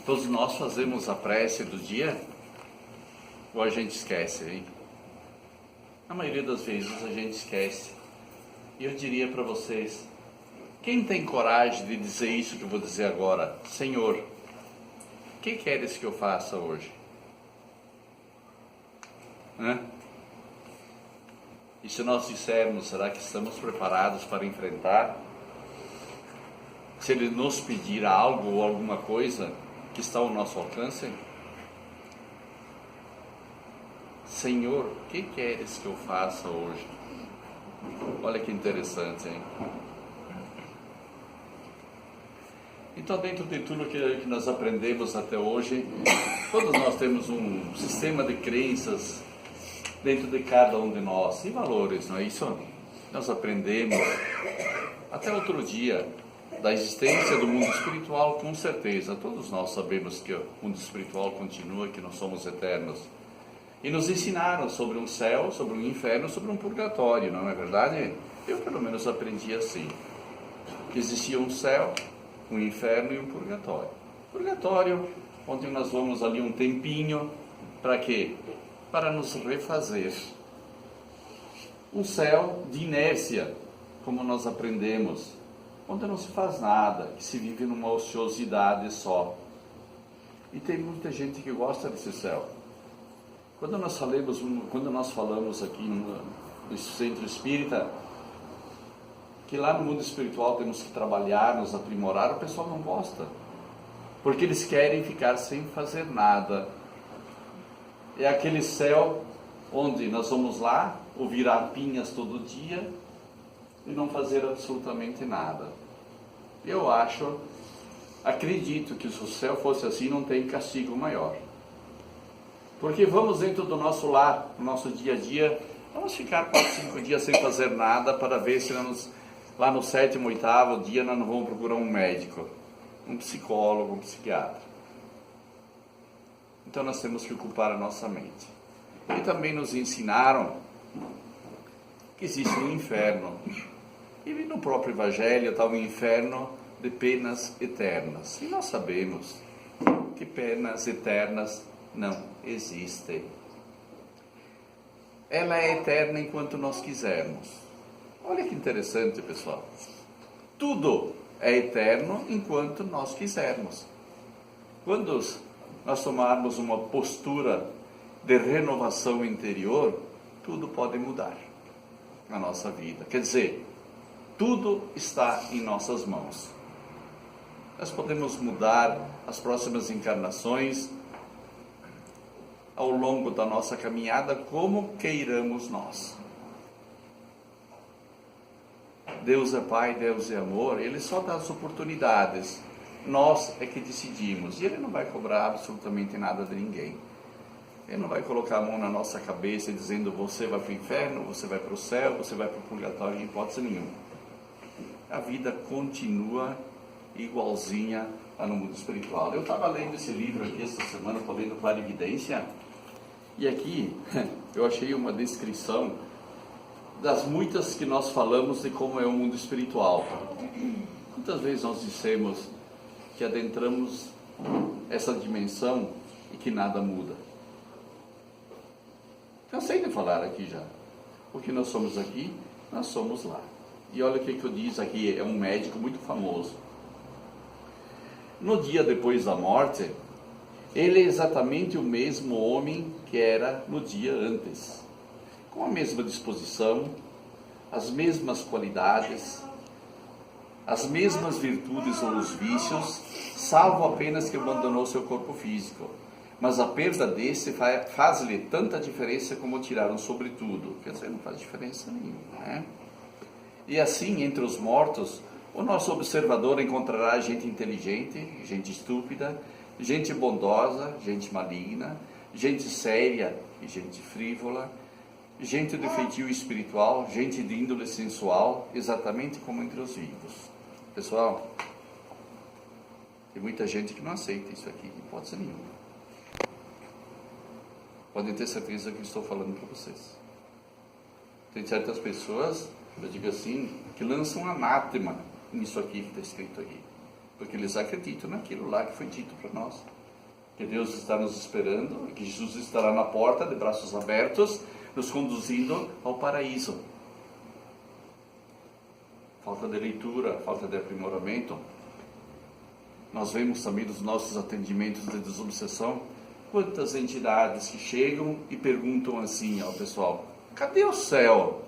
Todos nós fazemos a prece do dia ou a gente esquece, hein? A maioria das vezes a gente esquece. E eu diria para vocês, quem tem coragem de dizer isso que eu vou dizer agora? Senhor, o que queres que eu faça hoje? E se nós dissermos, será que estamos preparados para enfrentar? Se Ele nos pedir algo ou alguma coisa que está ao nosso alcance? Senhor, o que queres que eu faça hoje? Olha que interessante, hein? Então, dentro de tudo que nós aprendemos até hoje, todos nós temos um sistema de crenças dentro de cada um de nós, e valores, não é isso? Nós aprendemos, até outro dia, da existência do mundo espiritual, com certeza. Todos nós sabemos que o mundo espiritual continua, que nós somos eternos. E nos ensinaram sobre um céu, sobre um inferno, sobre um purgatório, não é verdade? Eu, pelo menos, aprendi assim, que existia um céu, um inferno e um purgatório. Purgatório, onde nós vamos ali um tempinho, para quê? Para nos refazer. Um céu de inércia, como nós aprendemos, onde não se faz nada, que se vive numa ociosidade só. E tem muita gente que gosta desse céu. Quando nós falamos aqui no Centro Espírita, que lá no mundo espiritual temos que trabalhar, nos aprimorar, o pessoal não gosta, porque eles querem ficar sem fazer nada. É aquele céu onde nós vamos lá ouvir arpinhas todo dia e não fazer absolutamente nada. Eu acredito que se o céu fosse assim, não tem castigo maior. Porque vamos dentro do nosso lar, no nosso dia a dia, vamos ficar 4, 5 dias sem fazer nada para ver se lá no 7º, 8º dia nós não vamos procurar um médico, um psicólogo, um psiquiatra. Então nós temos que ocupar a nossa mente. E também nos ensinaram que existe um inferno. E no próprio Evangelho está o inferno de penas eternas. E nós sabemos que penas eternas não existem. Ela é eterna enquanto nós quisermos. Olha que interessante, pessoal. Tudo é eterno enquanto nós quisermos. Quando nós tomarmos uma postura de renovação interior, tudo pode mudar na nossa vida. Quer dizer, tudo está em nossas mãos. Nós podemos mudar as próximas encarnações ao longo da nossa caminhada como queiramos nós. Deus é Pai, Deus é amor, Ele só dá as oportunidades. Nós é que decidimos. E Ele não vai cobrar absolutamente nada de ninguém. Ele não vai colocar a mão na nossa cabeça dizendo você vai para o inferno, você vai para o céu, você vai para o purgatório, em hipótese nenhuma. A vida continua igualzinha lá no mundo espiritual. Eu estava lendo esse livro aqui esta semana, estou lendo Clarividência, e aqui eu achei uma descrição das muitas que nós falamos de como é o mundo espiritual. Muitas vezes nós dissemos que adentramos essa dimensão e que nada muda. Cansei de falar aqui já. Porque nós somos aqui, nós somos lá. E olha o que eu diz aqui, é um médico muito famoso. No dia depois da morte, ele é exatamente o mesmo homem que era no dia antes. Com a mesma disposição, as mesmas qualidades, as mesmas virtudes ou os vícios, salvo apenas que abandonou seu corpo físico. Mas a perda desse faz-lhe tanta diferença como tirar um sobretudo. Quer dizer, não faz diferença nenhuma, né? E assim, entre os mortos, o nosso observador encontrará gente inteligente, gente estúpida, gente bondosa, gente maligna, gente séria e gente frívola, gente de feitio espiritual, gente de índole sensual, exatamente como entre os vivos. Pessoal, tem muita gente que não aceita isso aqui, de hipótese nenhuma. Podem ter certeza que estou falando para vocês. Tem certas pessoas, eu digo assim, que lançam anátema nisso aqui que está escrito aqui. porque eles acreditam naquilo lá que foi dito para nós. Que Deus está nos esperando, que Jesus estará na porta, de braços abertos, nos conduzindo ao paraíso. Falta de leitura, falta de aprimoramento. Nós vemos também nos nossos atendimentos de desobsessão, quantas entidades que chegam e perguntam assim ao pessoal: cadê o céu?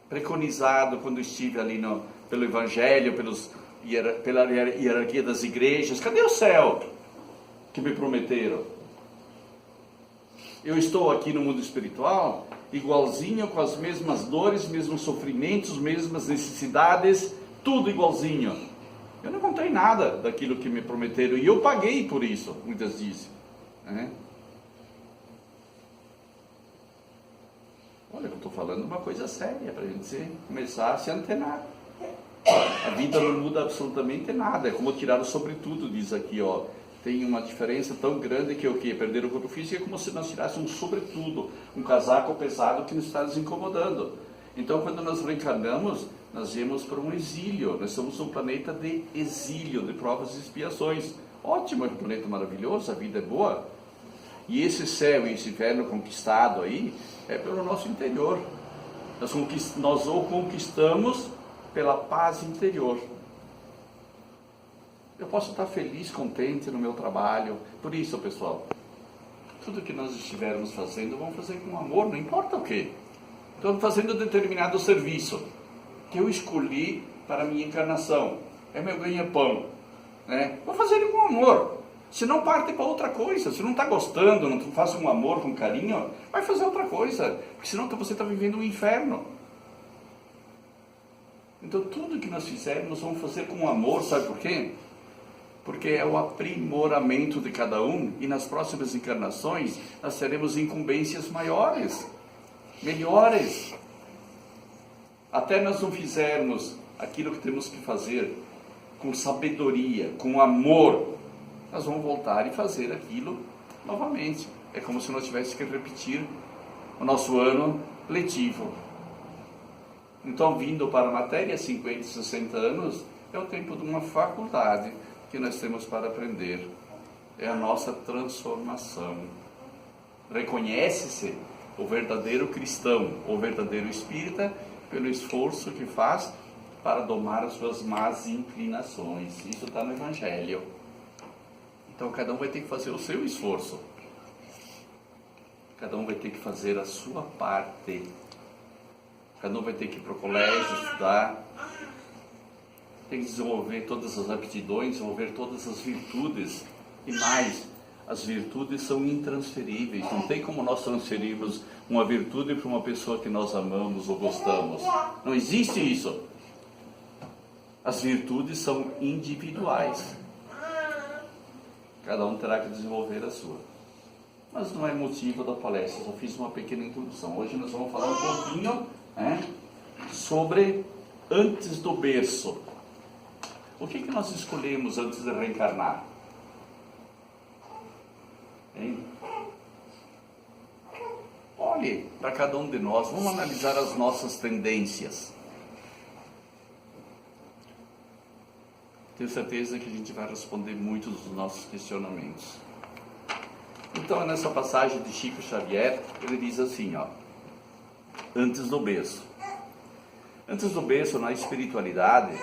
Preconizado quando estive ali pelo Evangelho, pela hierarquia das igrejas, cadê o céu que me prometeram? Eu estou aqui no mundo espiritual, igualzinho, com as mesmas dores, mesmos sofrimentos, mesmas necessidades, tudo igualzinho. Eu não encontrei nada daquilo que me prometeram, e eu paguei por isso, muitas dizem, né? Olha, eu estou falando uma coisa séria, para a gente começar a se antenar. A vida não muda absolutamente nada, é como tirar o sobretudo, diz aqui, ó. Tem uma diferença tão grande que o que? Perder o corpo físico é como se nós tirássemos um sobretudo, um casaco pesado que nos está nos incomodando. Então, quando nós reencarnamos, nós viemos para um exílio, nós somos um planeta de exílio, de provas e expiações. Ótimo, é um planeta maravilhoso, a vida é boa. E esse céu e esse inferno conquistado aí, é pelo nosso interior. Nós o conquistamos pela paz interior. Eu posso estar feliz, contente no meu trabalho. Por isso, pessoal, tudo que nós estivermos fazendo, vamos fazer com amor, não importa o que. Estou fazendo determinado serviço que eu escolhi para a minha encarnação. É meu ganha-pão, né? Vou fazer ele com amor. Se não, parte para outra coisa. Se não está gostando, não faz com amor, com carinho, vai fazer outra coisa. Porque senão você está vivendo um inferno. Então tudo que nós fizermos, vamos fazer com amor, sabe por quê? Porque é o aprimoramento de cada um, e nas próximas encarnações nós teremos incumbências maiores, melhores. Até nós não fizermos aquilo que temos que fazer com sabedoria, com amor, nós vamos voltar e fazer aquilo novamente. É como se nós tivéssemos que repetir o nosso ano letivo. Então, vindo para a matéria, 50, 60 anos, é o tempo de uma faculdade que nós temos para aprender. É a nossa transformação. Reconhece-se o verdadeiro cristão, o verdadeiro espírita, pelo esforço que faz para domar as suas más inclinações. Isso está no Evangelho. Então, cada um vai ter que fazer o seu esforço. Cada um vai ter que fazer a sua parte. Cada um vai ter que ir para o colégio, estudar. Tem que desenvolver todas as aptidões, desenvolver todas as virtudes. E mais, as virtudes são intransferíveis. Não tem como nós transferirmos uma virtude para uma pessoa que nós amamos ou gostamos. Não existe isso. As virtudes são individuais. Cada um terá que desenvolver a sua. Mas não é motivo da palestra, só fiz uma pequena introdução. Hoje nós vamos falar um pouquinho sobre antes do berço. O que nós escolhemos antes de reencarnar? Hein? Olhe para cada um de nós, vamos analisar as nossas tendências. Tenho certeza que a gente vai responder muitos dos nossos questionamentos. Então, nessa passagem de Chico Xavier, ele diz assim, ó, antes do berço. Antes do berço, na espiritualidade,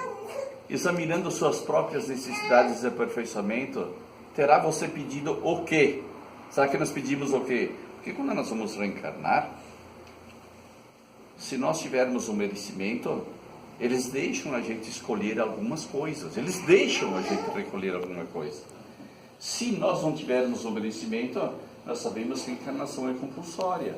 examinando suas próprias necessidades de aperfeiçoamento, terá você pedido o quê? Será que nós pedimos o quê? Porque quando nós vamos reencarnar, se nós tivermos um merecimento, eles deixam a gente escolher algumas coisas, eles deixam a gente recolher alguma coisa. Se nós não tivermos o merecimento, nós sabemos que a encarnação é compulsória.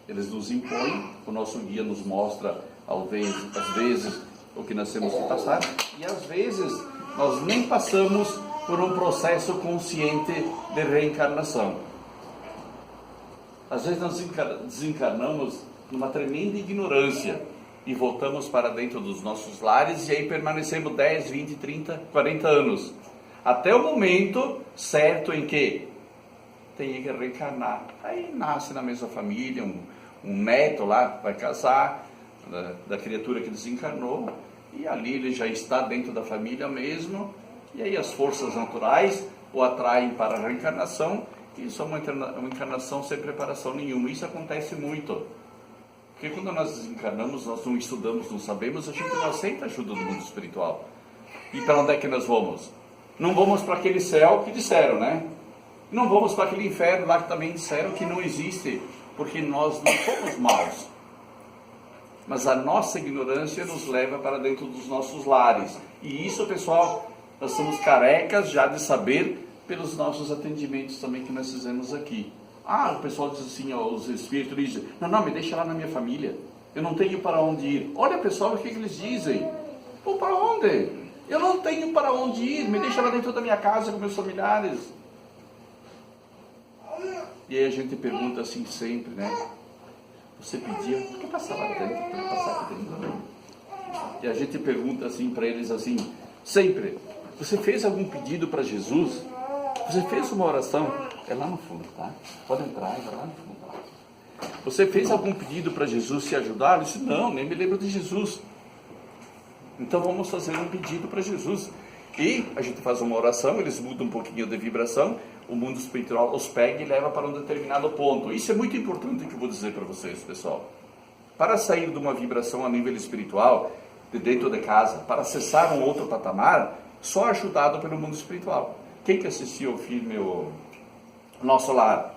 Eles nos impõem, o nosso guia nos mostra, às vezes, o que nós temos que passar, e às vezes nós nem passamos por um processo consciente de reencarnação. Às vezes nós desencarnamos numa tremenda ignorância e voltamos para dentro dos nossos lares e aí permanecemos 10, 20, 30, 40 anos. Até o momento certo em que tem que reencarnar. Aí nasce na mesma família, um neto lá vai casar, da criatura que desencarnou, e ali ele já está dentro da família mesmo, e aí as forças naturais o atraem para a reencarnação. Isso é uma encarnação sem preparação nenhuma. Isso acontece muito, porque quando nós desencarnamos, nós não estudamos, não sabemos, a gente não aceita a ajuda do mundo espiritual. E para onde é que nós vamos? Não vamos para aquele céu que disseram, né? Não vamos para aquele inferno lá que também disseram que não existe, porque nós não somos maus. Mas a nossa ignorância nos leva para dentro dos nossos lares. E isso, pessoal, nós somos carecas já de saber pelos nossos atendimentos também que nós fizemos aqui. O pessoal diz assim, os espíritos dizem, não, me deixa lá na minha família, eu não tenho para onde ir. Olha, pessoal, o que eles dizem? Pô, para onde? Eu não tenho para onde ir, me deixa lá dentro da minha casa com meus familiares. E aí a gente pergunta assim sempre, né? Você pediu, por que passar lá dentro? Por que passar aqui dentro? E a gente pergunta assim para eles assim, sempre, você fez algum pedido para Jesus? Você fez uma oração? É lá no fundo, tá? Pode entrar, vai lá no fundo. Tá? Você fez algum pedido para Jesus te ajudar? Eu disse, não, nem me lembro de Jesus. Então vamos fazer um pedido para Jesus. E a gente faz uma oração, eles mudam um pouquinho de vibração, o mundo espiritual os pega e leva para um determinado ponto. Isso é muito importante que eu vou dizer para vocês, pessoal. Para sair de uma vibração a nível espiritual, de dentro de casa, para acessar um outro patamar, só ajudado pelo mundo espiritual. Quem que assistiu ao filme Nosso Lar?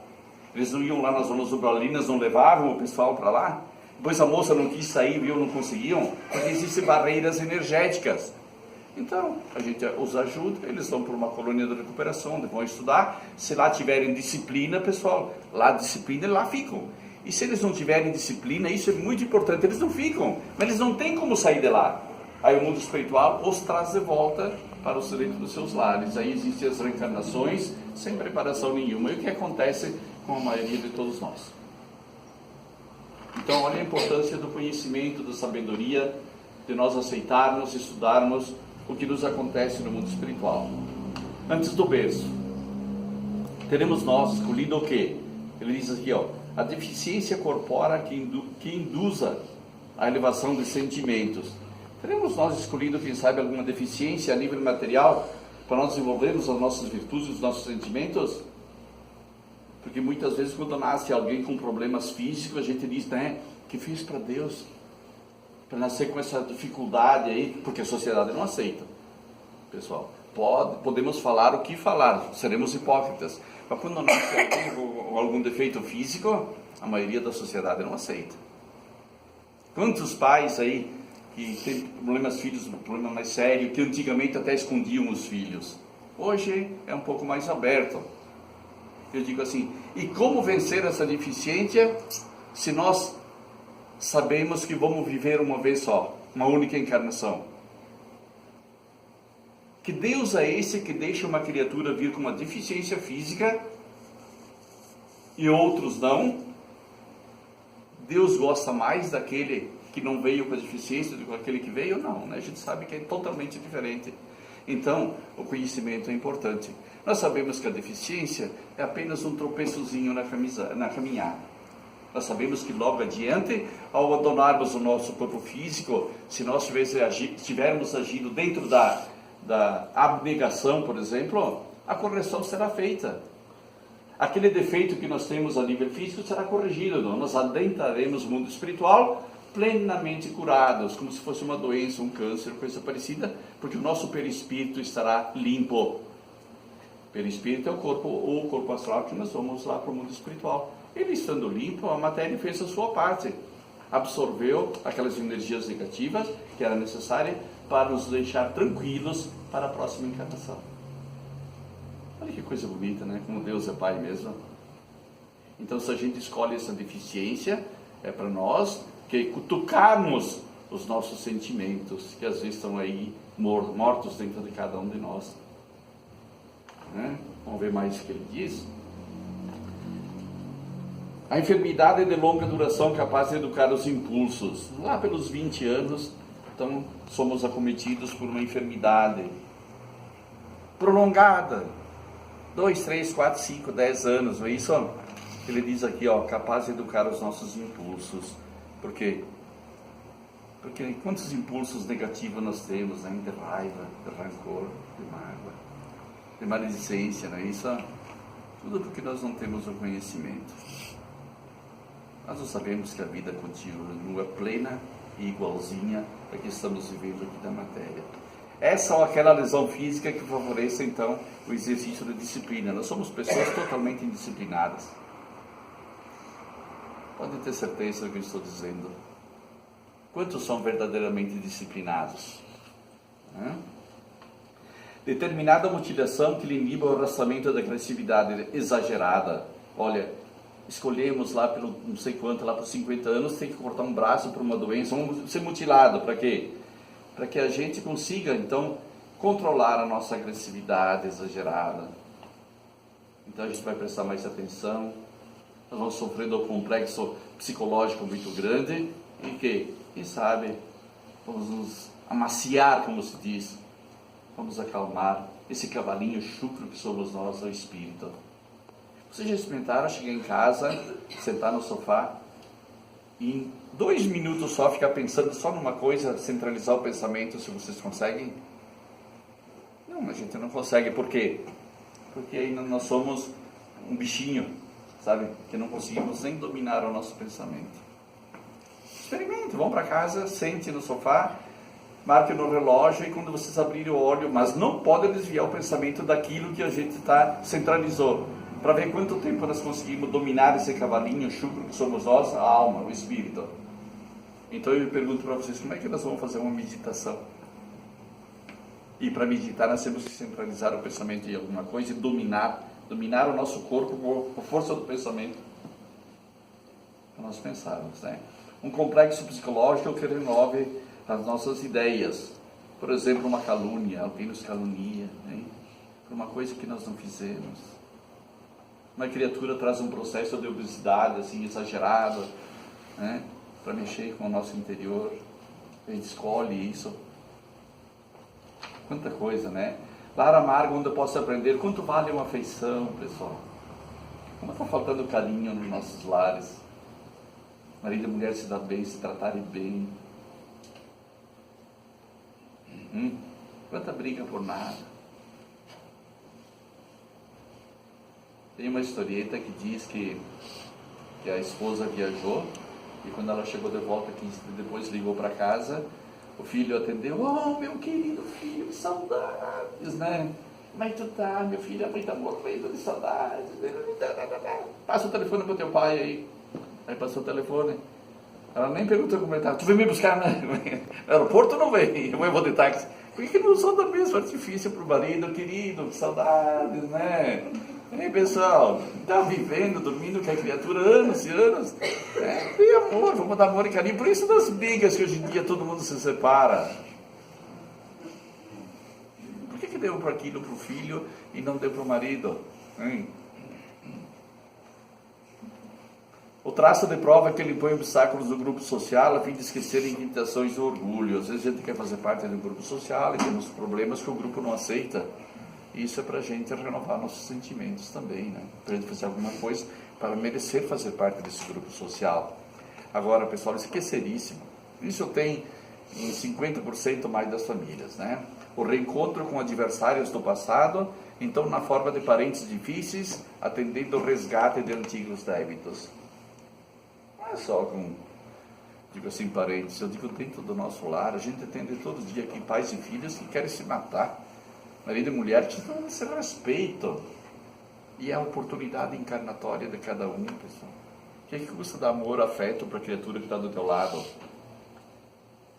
Eles não iam lá nas zonas umbalinas, não levavam o pessoal para lá? Depois a moça não quis sair, viu, não conseguiam, porque existem barreiras energéticas. Então, a gente os ajuda, eles vão para uma colônia de recuperação, onde vão estudar. Se lá tiverem disciplina, pessoal, lá disciplina, lá ficam. E se eles não tiverem disciplina, isso é muito importante, eles não ficam, mas eles não têm como sair de lá. Aí o mundo espiritual os traz de volta para o dentro dos seus lares. Aí existem as reencarnações sem preparação nenhuma. E o que acontece com a maioria de todos nós? Então, olha a importância do conhecimento, da sabedoria, de nós aceitarmos, estudarmos o que nos acontece no mundo espiritual. Antes do berço, teremos nós escolhido o quê? Ele diz aqui, a deficiência corpórea que induza a elevação de sentimentos. Teremos nós escolhido, quem sabe, alguma deficiência a nível material para nós desenvolvermos as nossas virtudes, os nossos sentimentos? Porque muitas vezes quando nasce alguém com problemas físicos, a gente diz, né, que fiz para Deus, para nascer com essa dificuldade aí, porque a sociedade não aceita. Pessoal, podemos falar o que falar, seremos hipócritas, mas quando nasce alguém com algum defeito físico, a maioria da sociedade não aceita. Quantos pais aí que têm problemas filhos, um problema mais sério, que antigamente até escondiam os filhos, hoje é um pouco mais aberto. Eu digo assim, e como vencer essa deficiência se nós sabemos que vamos viver uma vez só, uma única encarnação? Que Deus é esse que deixa uma criatura vir com uma deficiência física e outros não? Deus gosta mais daquele que não veio com a deficiência do que aquele que veio? Não, né? A gente sabe que é totalmente diferente. Então, o conhecimento é importante. Nós sabemos que a deficiência é apenas um tropeçozinho na caminhada. Nós sabemos que logo adiante, ao abandonarmos o nosso corpo físico, se nós estivermos agindo dentro da abnegação, por exemplo, a correção será feita. Aquele defeito que nós temos a nível físico será corrigido. Nós adentraremos o mundo espiritual plenamente curados, como se fosse uma doença, um câncer, coisa parecida, porque o nosso perispírito estará limpo. Perispírito é o corpo astral que nós vamos lá para o mundo espiritual. Ele estando limpo, a matéria fez a sua parte, absorveu aquelas energias negativas que era necessária para nos deixar tranquilos para a próxima encarnação. Olha que coisa bonita, né? Como Deus é Pai mesmo. Então, se a gente escolhe essa deficiência, é para nós que cutucarmos os nossos sentimentos, que às vezes estão aí mortos dentro de cada um de nós. Né? Vamos ver mais o que ele diz. A enfermidade é de longa duração capaz de educar os impulsos. Lá pelos 20 anos, então, somos acometidos por uma enfermidade prolongada. 2, 3, 4, 5, 10 anos, não é isso? Ele diz aqui, capaz de educar os nossos impulsos. Por quê? Porque quantos impulsos negativos nós temos, né? De raiva, de rancor, de mágoa, de maledicência, né? Isso tudo porque nós não temos o conhecimento. Nós não sabemos que a vida continua plena e igualzinha a que estamos vivendo aqui da matéria. Essa ou aquela lesão física que favoreça, então, o exercício da disciplina. Nós somos pessoas totalmente indisciplinadas. Podem ter certeza do que eu estou dizendo. Quantos são verdadeiramente disciplinados? Determinada mutilação que lhe iniba o arrastamento da agressividade exagerada. Olha, escolhemos lá pelo não sei quanto, lá por 50 anos, tem que cortar um braço por uma doença, vamos ser mutilado, para quê? Para que a gente consiga, então, controlar a nossa agressividade exagerada. Então a gente vai prestar mais atenção, nós vamos sofrendo um complexo psicológico muito grande, e que, quem sabe, vamos nos amaciar, como se diz, vamos acalmar esse cavalinho chucro que somos nós, o espírito. Vocês já experimentaram chegar em casa, sentar no sofá e em 2 minutos só ficar pensando só numa coisa, centralizar o pensamento, se vocês conseguem? Não, a gente não consegue. Por quê? Porque ainda nós somos um bichinho, sabe? Que não conseguimos nem dominar o nosso pensamento. Experimente, vão para casa, sente no sofá, marque no relógio e quando vocês abrirem o olho, mas não pode desviar o pensamento daquilo que a gente centralizou, para ver quanto tempo nós conseguimos dominar esse cavalinho chucro que somos nós, a alma, o espírito. Então eu me pergunto para vocês, como é que nós vamos fazer uma meditação? E para meditar nós temos que centralizar o pensamento em alguma coisa e dominar o nosso corpo com a força do pensamento, para nós pensarmos, né? Um complexo psicológico que renove as nossas ideias. Por exemplo, uma calúnia, alguém nos calunia, né? Por uma coisa que nós não fizemos. Uma criatura traz um processo de obesidade assim, exagerado, né? Para mexer com o nosso interior. A gente escolhe isso. Quanta coisa, né? Lar amargo onde eu posso aprender quanto vale uma afeição, pessoal. Como está faltando carinho nos nossos lares. Marido e mulher se dar bem, se tratarem bem. Quanta briga por nada. Tem uma historieta que diz que a esposa viajou e quando ela chegou de volta, 15 dias depois ligou para casa, o filho atendeu. Oh, meu querido filho, que saudades, né? Como é que tu tá, meu filho? A mãe tá morrendo de saudades. Passa o telefone pro teu pai aí. Aí passou o telefone. Ela nem perguntou como ele estava. Tu veio me buscar, né? No aeroporto não veio. Eu vou de táxi. Por que não usou da mesma artifício pro marido? Querido, que saudades, né? Ei, pessoal, tá vivendo, dormindo com a criatura anos e anos. Tem amor, vamos dar amor e carinho. Por isso das brigas que hoje em dia todo mundo se separa. Por que deu para aquilo pro filho e não deu pro marido? O traço de prova é que ele põe obstáculos do grupo social a fim de esquecer limitações do orgulho. Às vezes a gente quer fazer parte do grupo social e temos problemas que o grupo não aceita. Isso é para a gente renovar nossos sentimentos também, né? Para a gente fazer alguma coisa para merecer fazer parte desse grupo social. Agora, pessoal, isso aqui é seríssimo. Isso tem em 50% mais das famílias, né? O reencontro com adversários do passado, então na forma de parentes difíceis, atendendo ao resgate de antigos débitos. Não é só com, digo assim, parentes, eu digo dentro do nosso lar. A gente atende todo dia aqui pais e filhos que querem se matar. Marido e mulher que estão se respeito. E é a oportunidade encarnatória de cada um, pessoal. O que custa dar amor, afeto para a criatura que está do teu lado?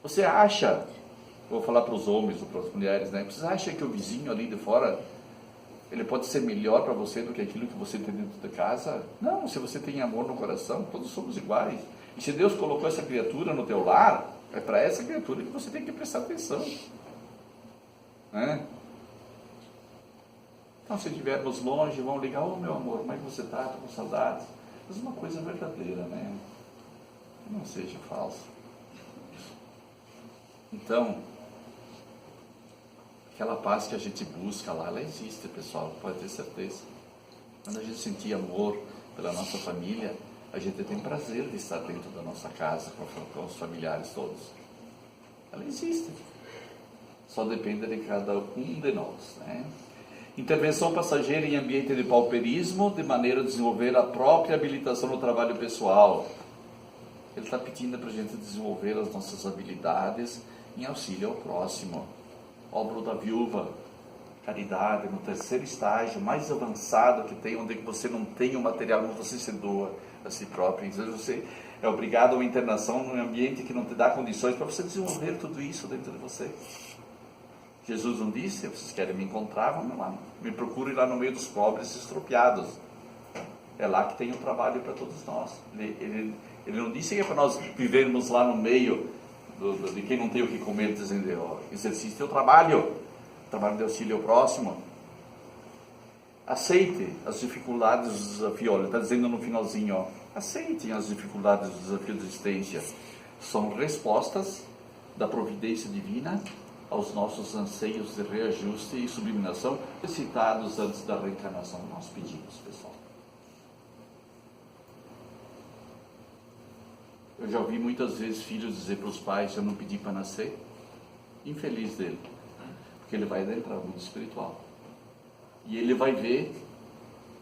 Você acha, vou falar para os homens ou para as mulheres, né? Você acha que o vizinho ali de fora, ele pode ser melhor para você do que aquilo que você tem dentro de casa? Não, se você tem amor no coração, todos somos iguais. E se Deus colocou essa criatura no teu lar, é para essa criatura que você tem que prestar atenção. Né? Então, se estivermos longe, vão ligar, oh meu amor, como é que você está? Estou com saudades. Mas uma coisa verdadeira, né? Não seja falso. Então, aquela paz que a gente busca lá, ela existe, pessoal, pode ter certeza. Quando a gente sentir amor pela nossa família, a gente tem prazer de estar dentro da nossa casa com os familiares todos. Ela existe. Só depende de cada um de nós, né? Intervenção passageira em ambiente de pauperismo, de maneira a desenvolver a própria habilitação no trabalho pessoal. Ele está pedindo para a gente desenvolver as nossas habilidades em auxílio ao próximo. Obra da viúva, caridade, no terceiro estágio, mais avançado que tem, onde você não tem o material, mas você se doa a si próprio. Então você é obrigado a uma internação num ambiente que não te dá condições para você desenvolver tudo isso dentro de você. Jesus não disse: vocês querem me encontrar, vamos lá, me procurem lá no meio dos pobres e estropiados. É lá que tem o trabalho para todos nós. Ele não disse que é para nós vivermos lá no meio de quem não tem o que comer, dizendo: exercite o trabalho de auxílio ao próximo. Aceite as dificuldades do desafio. Ele está dizendo no finalzinho: aceitem as dificuldades do desafio da existência. São respostas da providência divina aos nossos anseios de reajuste e subliminação, citados antes da reencarnação. Nós pedimos, pessoal. Eu já ouvi muitas vezes filhos dizer para os pais: eu não pedi para nascer. Infeliz dele, porque ele vai adentrar o mundo espiritual e ele vai ver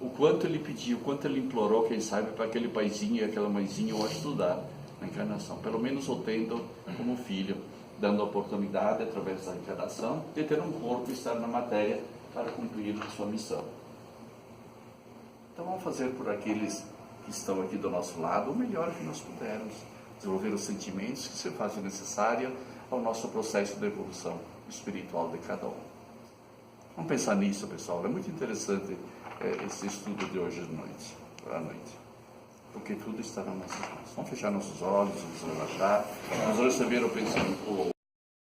o quanto ele pediu, o quanto ele implorou, quem sabe, para aquele paizinho e aquela mãezinha o ajudar na encarnação, pelo menos o tendo como filho, dando a oportunidade, através da encarnação, de ter um corpo e estar na matéria para cumprir a sua missão. Então vamos fazer por aqueles que estão aqui do nosso lado o melhor que nós pudermos, desenvolver os sentimentos que se fazem necessários ao nosso processo de evolução espiritual de cada um. Vamos pensar nisso, pessoal. É muito interessante esse estudo de hoje à noite, porque tudo está nas nossas mãos. Vamos fechar nossos olhos, vamos relaxar, vamos receber o pensamento.